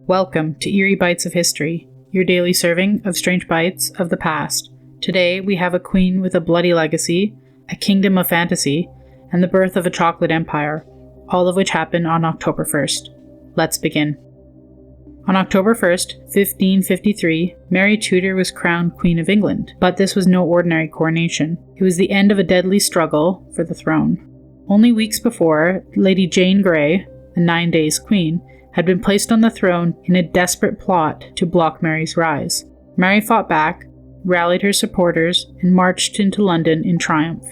Welcome to Eerie Bites of History, your daily serving of strange bites of the past. Today we have a queen with a bloody legacy, a kingdom of fantasy, and the birth of a chocolate empire, all of which happened on October 1st. Let's begin. On October 1st, 1553, Mary Tudor was crowned Queen of England, but this was no ordinary coronation. It was the end of a deadly struggle for the throne. Only weeks before, Lady Jane Grey, the 9 Days Queen, had been placed on the throne in a desperate plot to block Mary's rise. Mary fought back, rallied her supporters, and marched into London in triumph.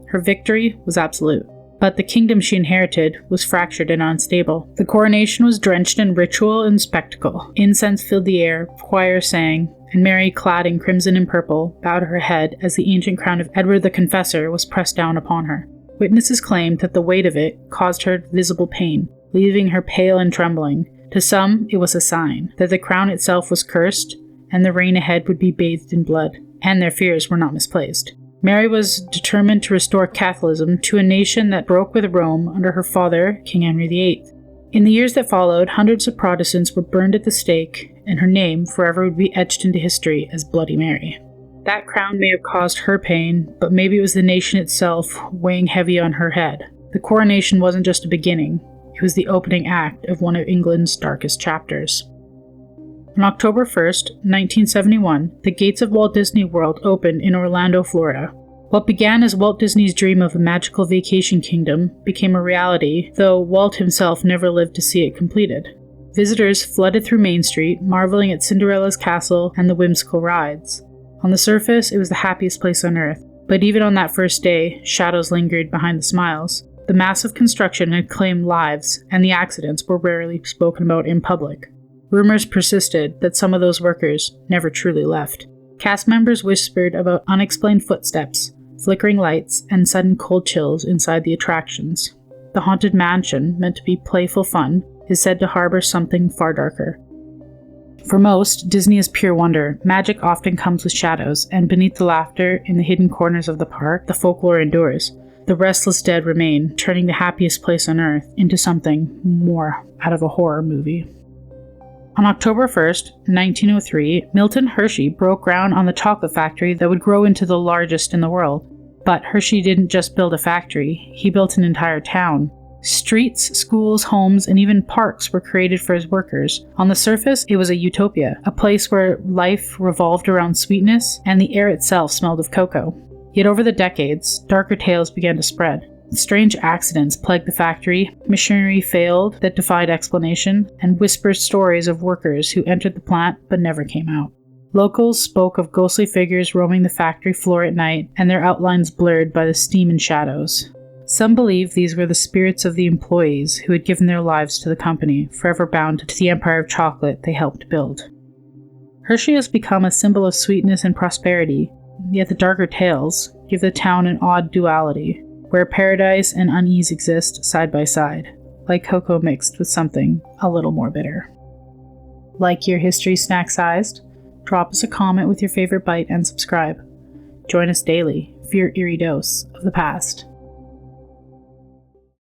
Her victory was absolute. But the kingdom she inherited was fractured and unstable. The coronation was drenched in ritual and spectacle. Incense filled the air, choirs sang, and Mary, clad in crimson and purple, bowed her head as the ancient crown of Edward the Confessor was pressed down upon her. Witnesses claimed that the weight of it caused her visible pain, leaving her pale and trembling. To some, it was a sign that the crown itself was cursed, and the reign ahead would be bathed in blood. And their fears were not misplaced. Mary was determined to restore Catholicism to a nation that broke with Rome under her father, King Henry VIII. In the years that followed, hundreds of Protestants were burned at the stake, and her name forever would be etched into history as Bloody Mary. That crown may have caused her pain, but maybe it was the nation itself weighing heavy on her head. The coronation wasn't just a beginning, it was the opening act of one of England's darkest chapters. On October 1st, 1971, the gates of Walt Disney World opened in Orlando, Florida. What began as Walt Disney's dream of a magical vacation kingdom became a reality, though Walt himself never lived to see it completed. Visitors flooded through Main Street, marveling at Cinderella's castle and the whimsical rides. On the surface, it was the happiest place on earth, but even on that first day, shadows lingered behind the smiles. The massive construction had claimed lives, and the accidents were rarely spoken about in public. Rumors persisted that some of those workers never truly left. Cast members whispered about unexplained footsteps, flickering lights, and sudden cold chills inside the attractions. The haunted mansion, meant to be playful fun, is said to harbor something far darker. For most, Disney is pure wonder. Magic often comes with shadows, and beneath the laughter in the hidden corners of the park, the folklore endures. The restless dead remain, turning the happiest place on earth into something more out of a horror movie. On October 1st, 1903, Milton Hershey broke ground on the chocolate factory that would grow into the largest in the world. But Hershey didn't just build a factory, he built an entire town. Streets, schools, homes, and even parks were created for his workers. On the surface, it was a utopia, a place where life revolved around sweetness, and the air itself smelled of cocoa. Yet over the decades, darker tales began to spread. Strange accidents plagued the factory, machinery failed that defied explanation, and whispered stories of workers who entered the plant but never came out. Locals spoke of ghostly figures roaming the factory floor at night, and their outlines blurred by the steam and shadows. Some believed these were the spirits of the employees who had given their lives to the company, forever bound to the empire of chocolate they helped build. Hershey has become a symbol of sweetness and prosperity, yet the darker tales give the town an odd duality, where paradise and unease exist side by side, like cocoa mixed with something a little more bitter. Like your history snack-sized? Drop us a comment with your favorite bite and subscribe. Join us daily for your eerie dose of the past.